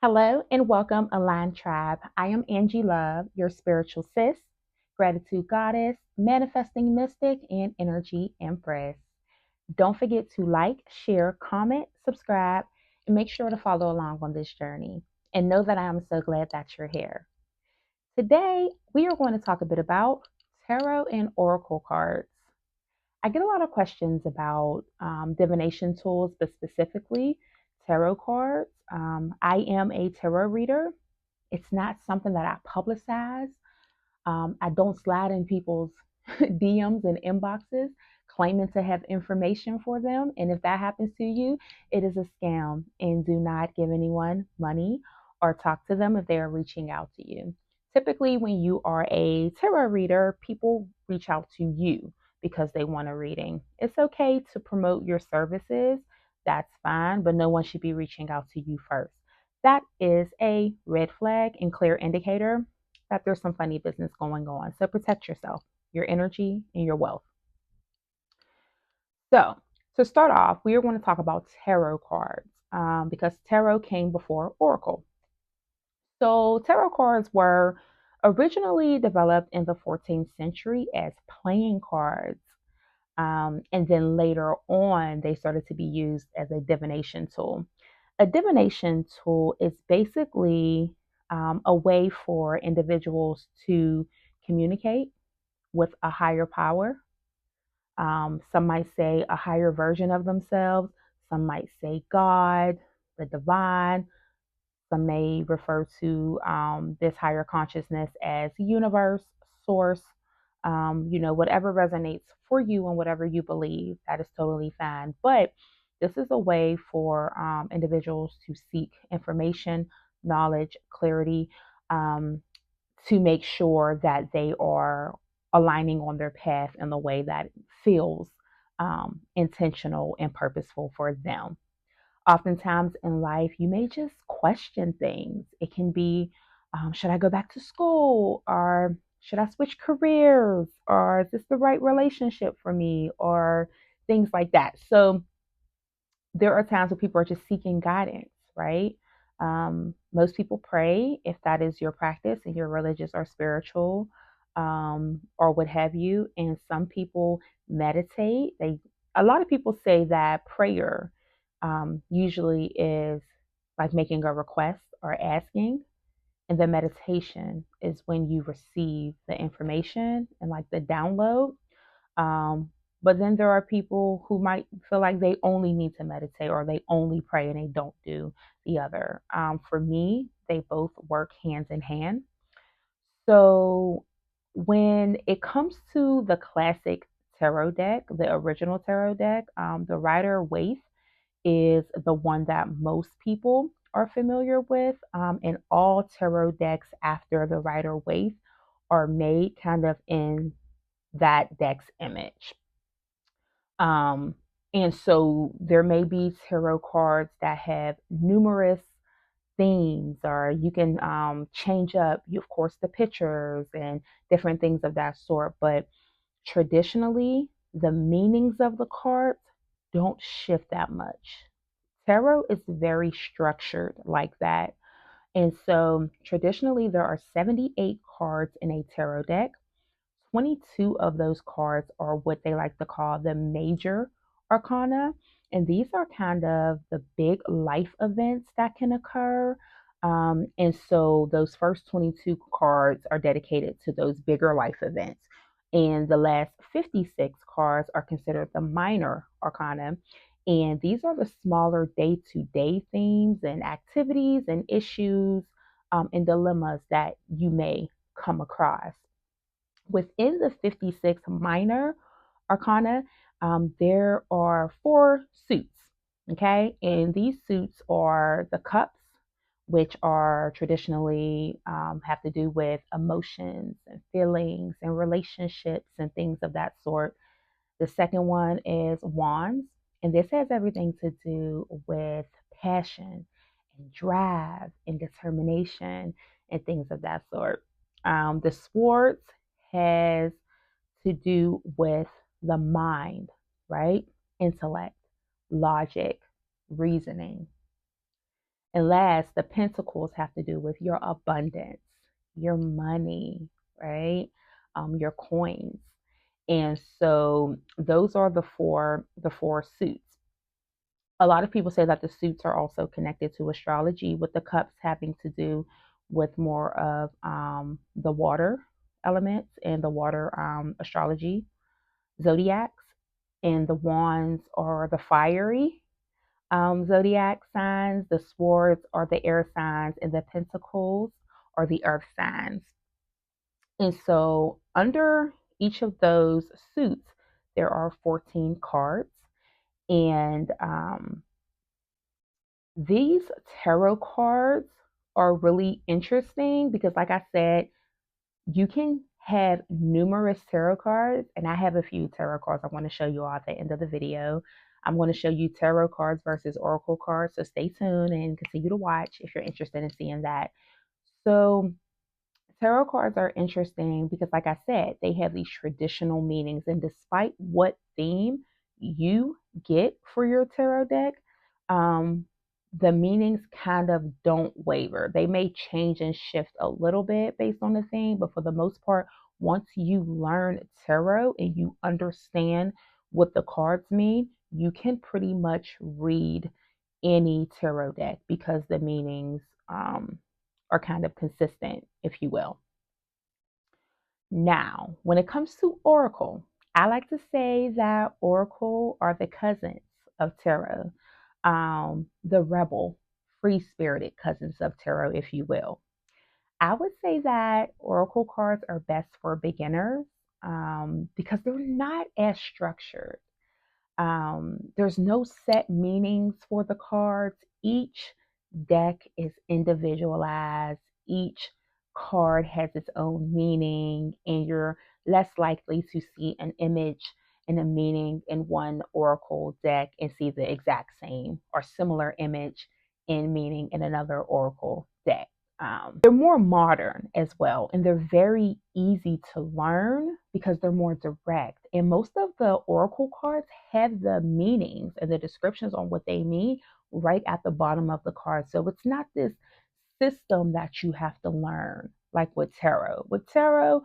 Hello and welcome, Aligned Tribe. I am Angie Love, your spiritual sis, gratitude goddess, manifesting mystic, and energy empress. Don't forget to like, share, comment, subscribe, and make sure to follow along on this journey. And know that I am so glad that you're here. Today, we are going to talk a bit about tarot and oracle cards. I get a lot of questions about divination tools, but specifically tarot cards. I am a tarot reader. It's not something that I publicize. I don't slide in people's DMs and inboxes claiming to have information for them. And if that happens to you, it is a scam. And do not give anyone money or talk to them if they are reaching out to you. Typically, when you are a tarot reader, people reach out to you because they want a reading. It's okay to promote your services. That's fine, but no one should be reaching out to you first. That is a red flag and clear indicator that there's some funny business going on. So protect yourself, your energy, and your wealth. So, to start off, we are going to talk about tarot cards because tarot came before oracle. So, tarot cards were originally developed in the 14th century as playing cards. And then later on, they started to be used as a divination tool. A divination tool is basically a way for individuals to communicate with a higher power. Some might say a higher version of themselves. Some might say God, the divine. Some may refer to this higher consciousness as universe, source, whatever resonates for you and whatever you believe, that is totally fine. But this is a way for individuals to seek information, knowledge, clarity, um, to make sure that they are aligning on their path in the way that feels intentional and purposeful for them. Oftentimes in life, you may just question things. It can be, should I go back to school? Or should I switch careers? Or is this the right relationship for me? Or things like that. So there are times where people are just seeking guidance, right? Most people pray if that is your practice and you're religious or spiritual, or what have you. And some people meditate. A lot of people say that prayer usually is like making a request or asking, and the meditation is when you receive the information and like the download. um, but then there are people who might feel like they only need to meditate or they only pray and they don't do the other. For me, they both work hand in hand. So when it comes to the classic tarot deck, the original tarot deck, the Rider Waite is the one that most people are familiar with. And all tarot decks after the Rider Waite are made kind of in that deck's image. Um, and so there may be tarot cards that have numerous themes, or you can change up, of course, the pictures and different things of that sort. But traditionally, the meanings of the cards don't shift that much. Tarot is very structured like that. And so traditionally, there are 78 cards in a tarot deck. 22 of those cards are what they like to call the major arcana. And these are kind of the big life events that can occur. And so those first 22 cards are dedicated to those bigger life events. And the last 56 cards are considered the minor arcana. And these are the smaller day to day themes and activities and issues and dilemmas that you may come across. Within the 56 minor arcana, there are four suits. Okay. And these suits are the cups, which are traditionally have to do with emotions and feelings and relationships and things of that sort. The second one is wands, and this has everything to do with passion and drive and determination and things of that sort. The swords has to do with the mind, right? Intellect, logic, reasoning. And last, the pentacles have to do with your abundance, your money, right? Your coins. And so those are the four suits. A lot of people say that the suits are also connected to astrology, with the cups having to do with more of the water elements and the water astrology zodiacs, and the wands are the fiery zodiac signs, the swords are the air signs, and the pentacles are the earth signs. And so, under each of those suits, there are 14 cards. And these tarot cards are really interesting because, like I said, you can have numerous tarot cards, and I have a few tarot cards I want to show you all at the end of the video. I'm going to show you tarot cards versus oracle cards, so stay tuned and continue to watch if you're interested in seeing that. So, tarot cards are interesting because, like I said, they have these traditional meanings, and despite what theme you get for your tarot deck, um, the meanings kind of don't waver. They may change and shift a little bit based on the theme, but for the most part, once you learn tarot and you understand what the cards mean, you can pretty much read any tarot deck because the meanings are kind of consistent, if you will. Now, when it comes to Oracle, I like to say that Oracle are the cousins of Tarot, the rebel, free spirited cousins of Tarot, if you will. I would say that Oracle cards are best for beginners because they're not as structured. There's no set meanings for the cards. Each deck is individualized. Each card has its own meaning, and you're less likely to see an image and a meaning in one oracle deck and see the exact same or similar image and meaning in another oracle deck. They're more modern as well, and they're very easy to learn because they're more direct. And most of the oracle cards have the meanings and the descriptions on what they mean right at the bottom of the card. So it's not this system that you have to learn like with tarot. With tarot,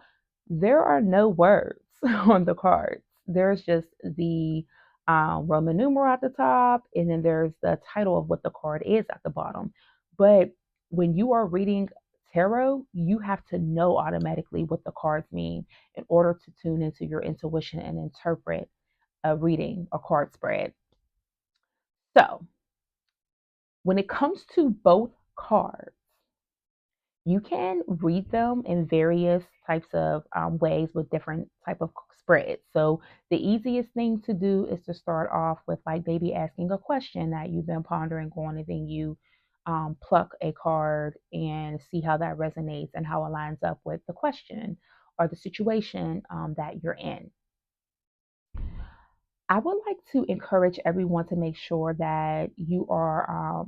there are no words on the cards. There's just the Roman numeral at the top, and then there's the title of what the card is at the bottom. But when you are reading tarot, you have to know automatically what the cards mean in order to tune into your intuition and interpret a reading, a card spread. So, when it comes to both cards, you can read them in various types of ways with different type of spreads. So the easiest thing to do is to start off with like maybe asking a question that you've been pondering on, and then you pluck a card and see how that resonates and how it lines up with the question or the situation that you're in. I would like to encourage everyone to make sure that you are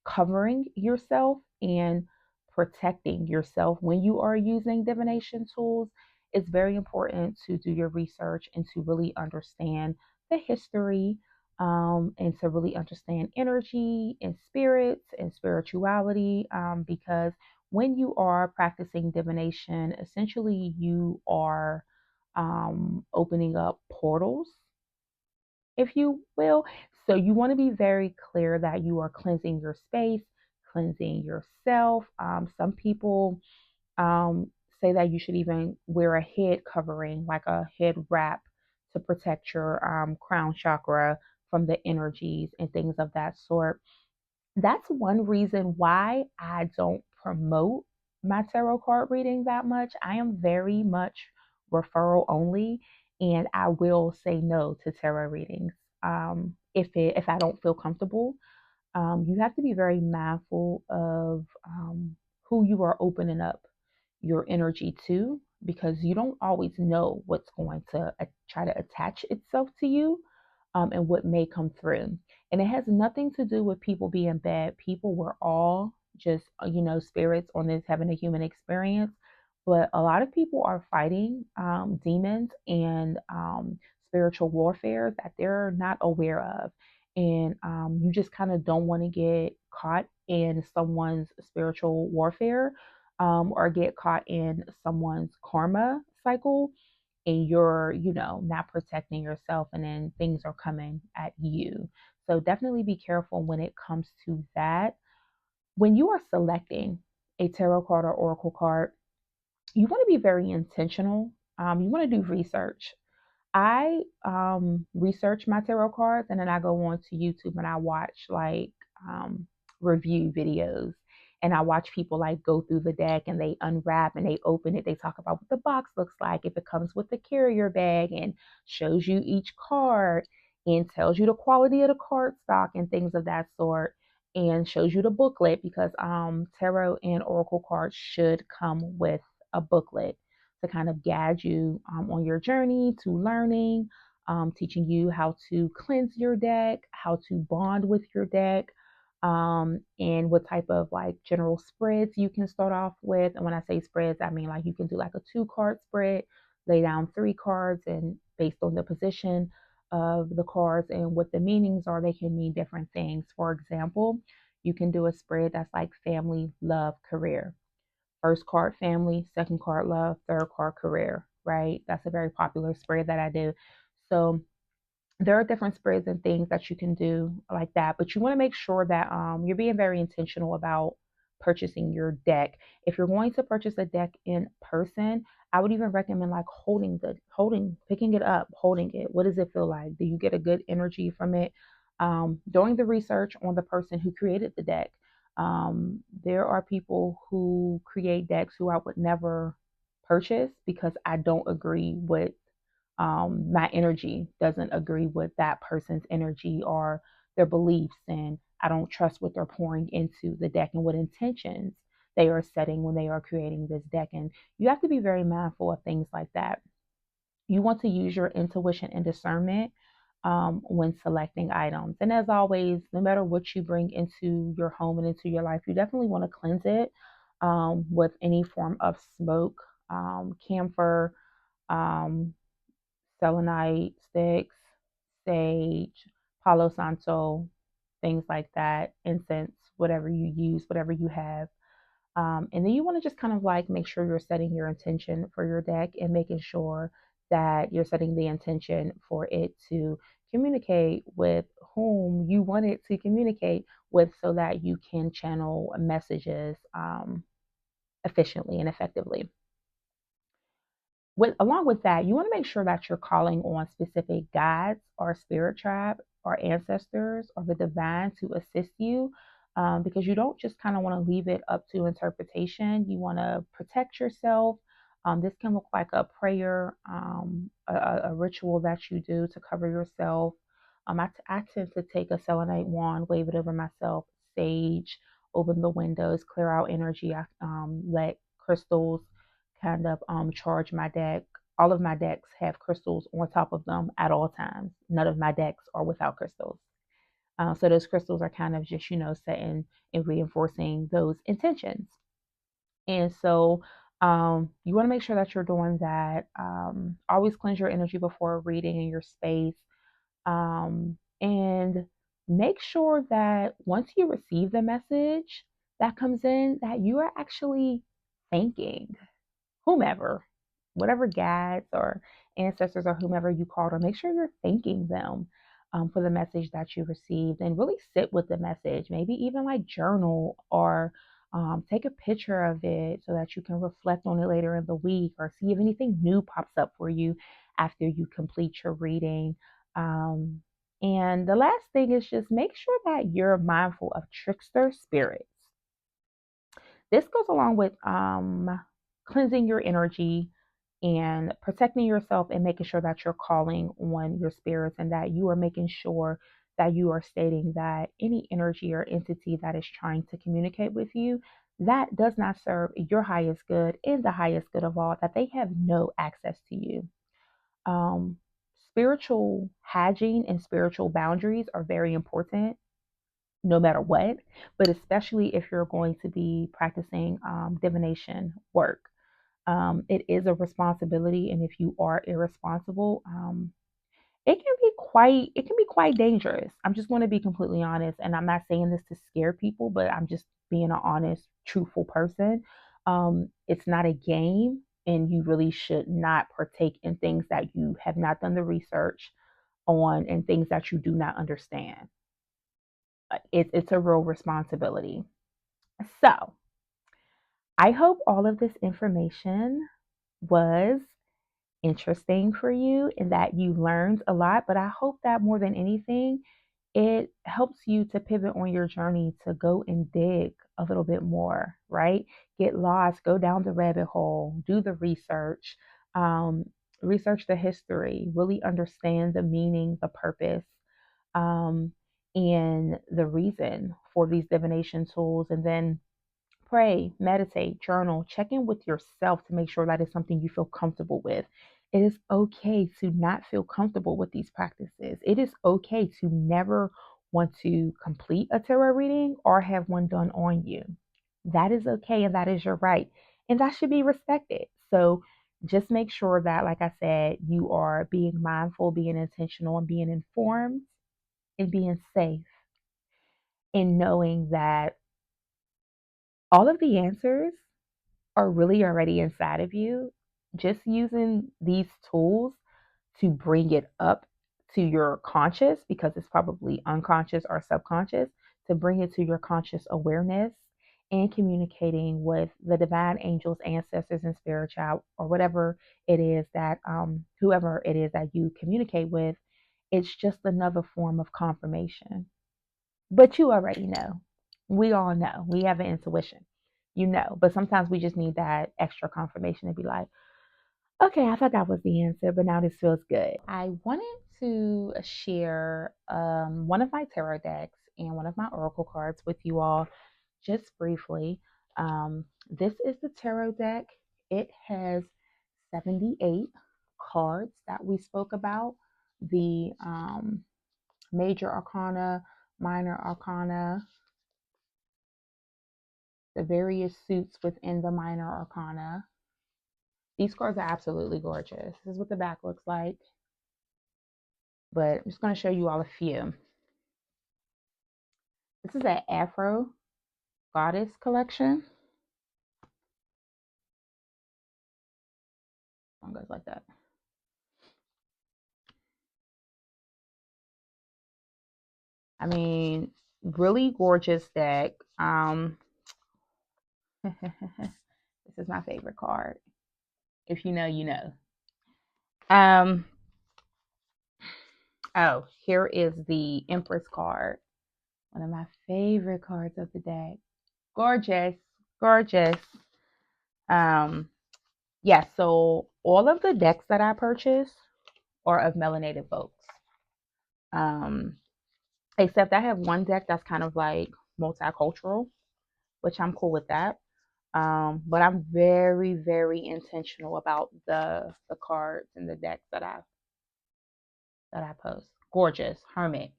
covering yourself and protecting yourself when you are using divination tools. It's very important to do your research and to really understand the history, and to really understand energy and spirits and spirituality, because when you are practicing divination, essentially you are opening up portals, if you will. So you want to be very clear that you are cleansing your space, cleansing yourself. Some people um, say that you should even wear a head covering, like a head wrap, to protect your crown chakra from the energies and things of that sort. That's one reason why I don't promote my tarot card reading that much. I am very much referral only, and I will say no to tarot readings if I don't feel comfortable. You have to be very mindful of who you are opening up your energy to, because you don't always know what's going to try to attach itself to you, and what may come through. And it has nothing to do with people being bad people. We're all just, spirits on this having a human experience. But a lot of people are fighting demons and spiritual warfare that they're not aware of. and you just kind of don't want to get caught in someone's spiritual warfare, or get caught in someone's karma cycle, and you're, not protecting yourself, and then things are coming at you. So definitely be careful when it comes to that. When you are selecting a tarot card or oracle card, you want to be very intentional. You want to do research. I research my tarot cards, and then I go on to YouTube and I watch like review videos, and I watch people like go through the deck and they unwrap and they open it. They talk about what the box looks like, if it comes with the carrier bag, and shows you each card and tells you the quality of the card stock and things of that sort, and shows you the booklet, because tarot and oracle cards should come with a booklet to kind of guide you on your journey to learning, teaching you how to cleanse your deck, how to bond with your deck, and what type of like general spreads you can start off with. And when I say spreads, I mean like you can do like a 2 card spread, lay down 3 cards, and based on the position of the cards and what the meanings are, they can mean different things. For example, you can do a spread that's like family, love, career. First card family, second card love, third card career, right? That's a very popular spread that I do. So there are different spreads and things that you can do like that, but you want to make sure that you're being very intentional about purchasing your deck. If you're going to purchase a deck in person, I would even recommend like picking it up, holding it. What does it feel like? Do you get a good energy from it? Doing the research on the person who created the deck. There are people who create decks who I would never purchase because I don't agree with, my energy doesn't agree with that person's energy or their beliefs, and I don't trust what they're pouring into the deck and what intentions they are setting when they are creating this deck. And you have to be very mindful of things like that. You want to use your intuition and discernment when selecting items. And as always, no matter what you bring into your home and into your life, you definitely want to cleanse it with any form of smoke, camphor, um, selenite sticks, sage, Palo Santo, things like that, incense, whatever you use, whatever you have. And then you want to just kind of like make sure you're setting your intention for your deck and making sure that you're setting the intention for it to communicate with whom you want it to communicate with, so that you can channel messages efficiently and effectively. Along with that, you want to make sure that you're calling on specific guides or spirit tribe or ancestors or the divine to assist you, because you don't just kind of want to leave it up to interpretation. You want to protect yourself. This can look like a prayer, a ritual that you do to cover yourself. I tend to take a selenite wand, wave it over myself, sage, open the windows, clear out energy. I let crystals kind of charge my deck. All of my decks have crystals on top of them at all times. None of my decks are without crystals. So those crystals are kind of just, setting and reinforcing those intentions. And so you want to make sure that you're doing that. Always cleanse your energy before reading in your space. And make sure that once you receive the message that comes in, that you are actually thanking whomever, whatever guides or ancestors or whomever you called, or make sure you're thanking them for the message that you received, and really sit with the message. Maybe even like journal or take a picture of it so that you can reflect on it later in the week, or see if anything new pops up for you after you complete your reading. Um, and the last thing is just make sure that you're mindful of trickster spirits. This goes along with cleansing your energy and protecting yourself, and making sure that you're calling on your spirits, and that you are making sure that you are stating that any energy or entity that is trying to communicate with you, that does not serve your highest good and the highest good of all, that they have no access to you. Um, Spiritual hygiene and spiritual boundaries are very important no matter what, but especially if you're going to be practicing divination work. It is a responsibility, and if you are irresponsible, it can be quite dangerous. I'm just going to be completely honest, and I'm not saying this to scare people, but I'm just being an honest, truthful person. It's not a game, and you really should not partake in things that you have not done the research on and things that you do not understand. It's a real responsibility. So, I hope all of this information was interesting for you and that you learned a lot. But I hope that more than anything, it helps you to pivot on your journey to go and dig a little bit more, right? Get lost, go down the rabbit hole, do the research, um, research the history, really understand the meaning, the purpose, um, and the reason for these divination tools. And then pray, meditate, journal, check in with yourself to make sure that is something you feel comfortable with. It is okay to not feel comfortable with these practices. It is okay to never want to complete a tarot reading or have one done on you. That is okay and that is your right. And that should be respected. So just make sure that, like I said, you are being mindful, being intentional, and being informed and being safe in knowing that all of the answers are really already inside of you. Just using these tools to bring it up to your conscious, because it's probably unconscious or subconscious, to bring it to your conscious awareness and communicating with the divine angels, ancestors, and spiritual, or whatever it is that, whoever it is that you communicate with, it's just another form of confirmation. But you already know. We all know. We have an intuition, but sometimes we just need that extra confirmation to be like, okay, I thought that was the answer, but now this feels good. I wanted to share one of my tarot decks and one of my oracle cards with you all just briefly. This is the tarot deck. It has 78 cards that we spoke about. The major arcana, minor arcana, the various suits within the minor arcana. These cards are absolutely gorgeous. This is what the back looks like. But I'm just going to show you all a few. This is an Afro Goddess collection. One goes like that. I mean, really gorgeous deck. This is my favorite card. If you know, you know. Um, oh, here is the Empress card. One of my favorite cards of the deck. Gorgeous, gorgeous. Um, yeah, so all of the decks that I purchased are of melanated folks. Um, except I have one deck that's kind of like multicultural, which I'm cool with that. But I'm very, very intentional about the cards and the decks that I post. Gorgeous, Hermit,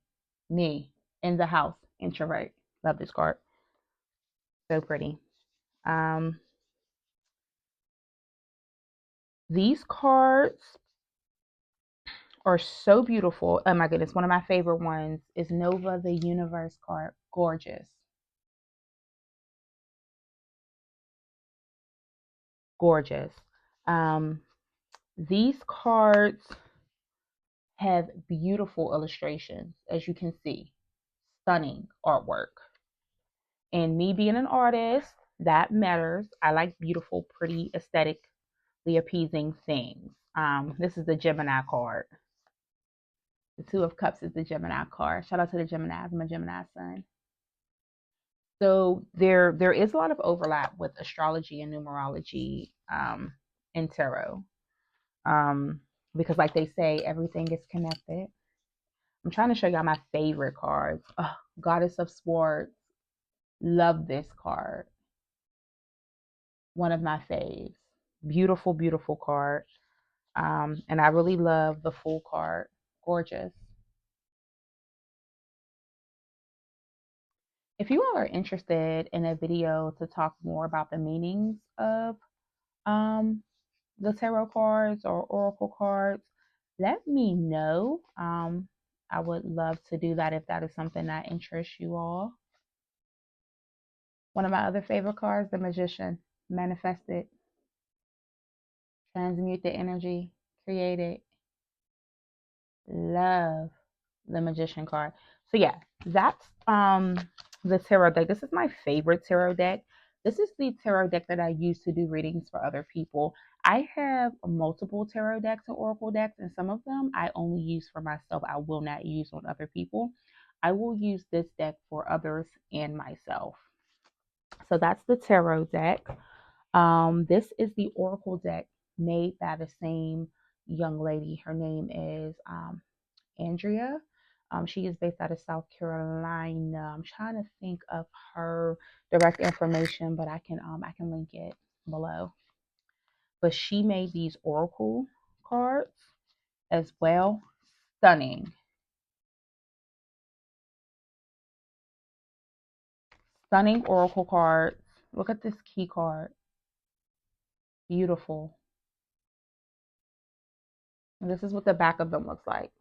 me, in the house, introvert. Love this card. So pretty. Um, these cards are so beautiful. Oh my goodness, one of my favorite ones is Nova the Universe card. Gorgeous. Gorgeous. Um, these cards have beautiful illustrations, as you can see. Stunning artwork. And me being an artist, that matters. I like beautiful, pretty, aesthetically appeasing things. This is the Gemini card. The Two of Cups is the Gemini card. Shout out to the Geminis. I'm a Gemini sun. So there is a lot of overlap with astrology and numerology in tarot. Um, because like they say, everything is connected. I'm trying to show y'all my favorite cards. Oh, Goddess of Swords. Love this card. One of my faves. Beautiful, beautiful card. And I really love the full card. Gorgeous. If you all are interested in a video to talk more about the meanings of um, the tarot cards or oracle cards, let me know. I would love to do that if that is something that interests you all. One of my other favorite cards, the Magician. Manifest it, transmute the energy, create it. Love the Magician card. So yeah, that's the tarot deck. This is my favorite tarot deck. This is the tarot deck that I use to do readings for other people. I have multiple tarot decks and oracle decks, and some of them I only use for myself. I will not use on other people. I will use this deck for others and myself. So that's the tarot deck. This is the oracle deck made by the same young lady. Her name is Andrea. She is based out of South Carolina. I'm trying to think of her direct information, but I can link it below. But she made these oracle cards as well. Stunning, stunning oracle cards. Look at this key card. Beautiful. And this is what the back of them looks like.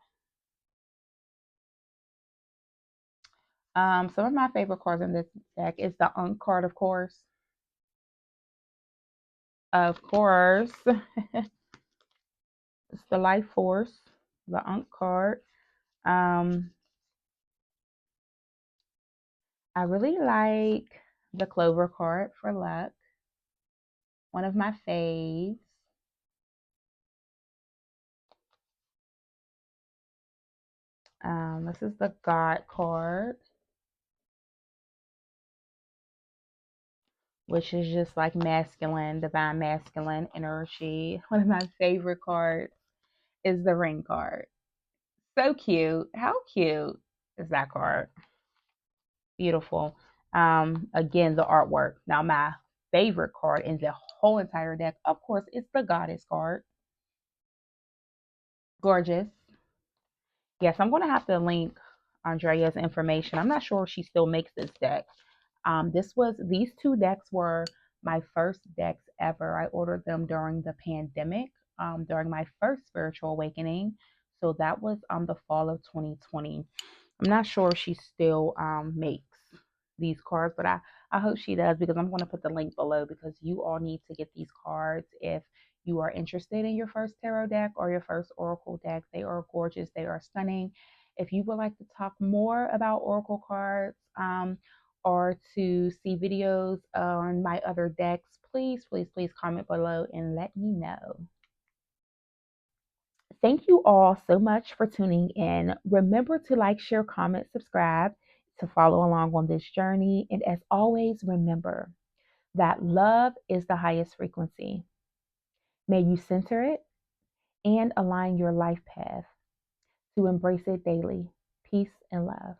Some of my favorite cards in this deck is the Unk card, of course. Of course, it's the Life Force, the Unk card. Um, I really like the Clover card for luck. One of my faves. This is the God card, which is just like masculine, divine masculine energy. One of my favorite cards is the Ring card. So cute. How cute is that card? Beautiful. Again, the artwork. Now, my favorite card in the whole entire deck, of course, is the Goddess card. Gorgeous. Yes, I'm going to have to link Andrea's information. I'm not sure if she still makes this deck. These two decks were my first decks ever. I ordered them during the pandemic, during my first spiritual awakening. So that was the fall of 2020. I'm not sure if she still makes these cards, but I hope she does, because I'm going to put the link below, because you all need to get these cards if you are interested in your first tarot deck or your first oracle deck. They are gorgeous. They are stunning. If you would like to talk more about oracle cards, or to see videos on my other decks, please, please, please comment below and let me know. Thank you all so much for tuning in. Remember to like, share, comment, subscribe to follow along on this journey. And as always, remember that love is the highest frequency. May you center it and align your life path to embrace it daily. Peace and love.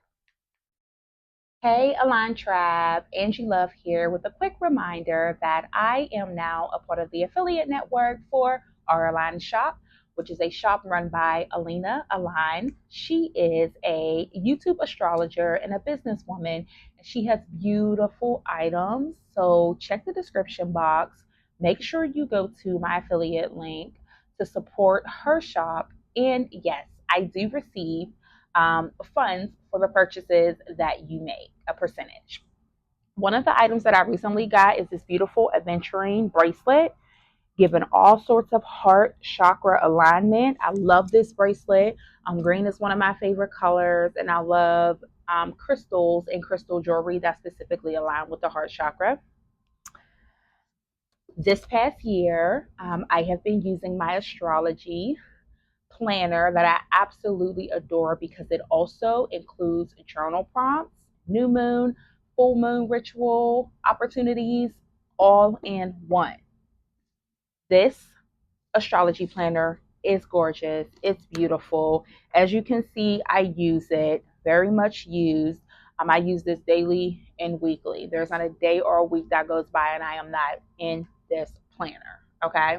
Hey, Align Tribe, Angie Love here with a quick reminder that I am now a part of the affiliate network for our Align Shop, which is a shop run by Alina Align. She is a YouTube astrologer and a businesswoman, and she has beautiful items. So check the description box. Make sure you go to my affiliate link to support her shop. And yes, I do receive funds for the purchases that you make, a percentage. One of the items that I recently got is this beautiful aventurine bracelet, given all sorts of heart chakra alignment. I love this bracelet. Green is one of my favorite colors, and I love crystals and crystal jewelry that specifically align with the heart chakra. This past year, I have been using my astrology planner that I absolutely adore, because it also includes journal prompts, new moon, full moon ritual opportunities, all in one. This astrology planner is gorgeous. It's beautiful. As you can see, I use it, very much used. I use this daily and weekly. There's not a day or a week that goes by and I am not in this planner. Okay.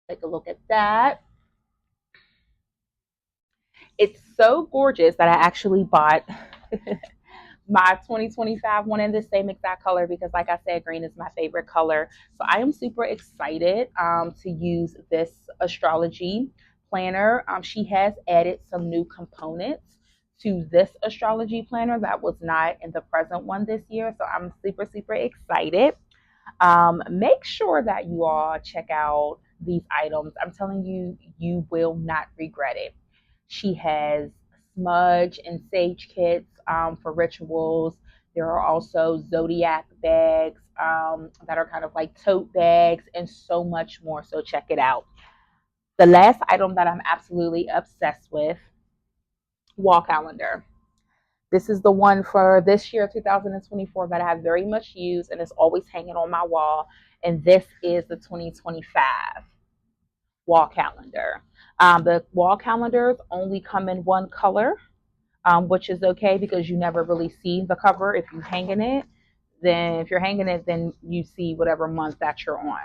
Take a look at that. It's so gorgeous that I actually bought my 2025 one in the same exact color, because like I said, green is my favorite color. So I am super excited to use this astrology planner. She has added some new components to this astrology planner that was not in the present one this year. So I'm super, super excited. Make sure that you all check out these items. I'm telling you, you will not regret it. She has smudge and sage kits for rituals. There are also zodiac bags that are kind of like tote bags and so much more. So check it out. The last item that I'm absolutely obsessed with, wall calendar. This is the one for this year, 2024, that I have very much used and is always hanging on my wall. And this is the 2025 wall calendar. The wall calendars only come in one color, which is okay because you never really see the cover if you hang in it. Then, if you're hanging it, then you see whatever month that you're on.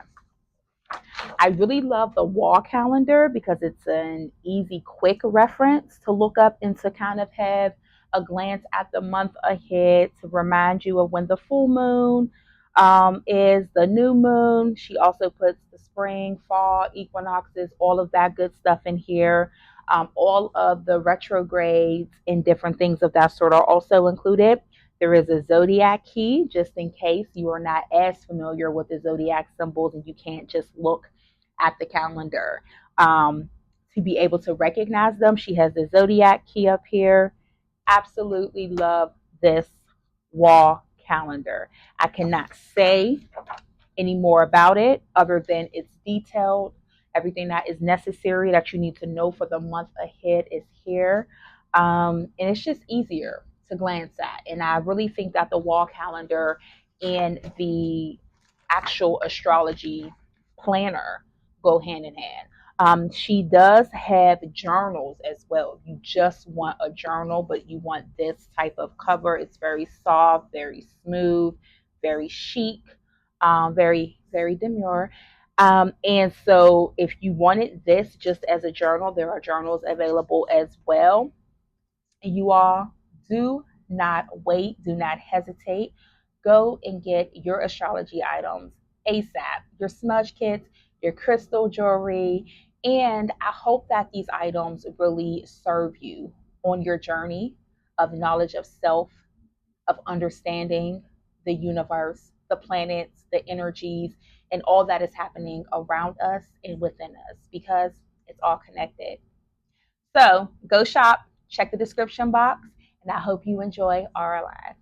I really love the wall calendar because it's an easy, quick reference to look up and to kind of have a glance at the month ahead to remind you of when the full moon is, the new moon. She also puts the spring, fall, equinoxes, all of that good stuff in here. All of the retrogrades and different things of that sort are also included. There is a zodiac key just in case you are not as familiar with the zodiac symbols and you can't just look at the calendar to be able to recognize them. She has the zodiac key up here. Absolutely love this wall calendar. I cannot say any more about it other than it's detailed. Everything that is necessary that you need to know for the month ahead is here. And it's just easier to glance at. And I really think that the wall calendar and the actual astrology planner go hand in hand. She does have journals as well. You just want a journal, but you want this type of cover. It's very soft, very smooth, very chic, very, very demure. And so, if you wanted this just as a journal, there are journals available as well. You all do not wait, do not hesitate. Go and get your astrology items ASAP, your smudge kits, your crystal jewelry. And I hope that these items really serve you on your journey of knowledge of self, of understanding the universe, the planets, the energies, and all that is happening around us and within us because it's all connected. So go shop, check the description box, and I hope you enjoy our live.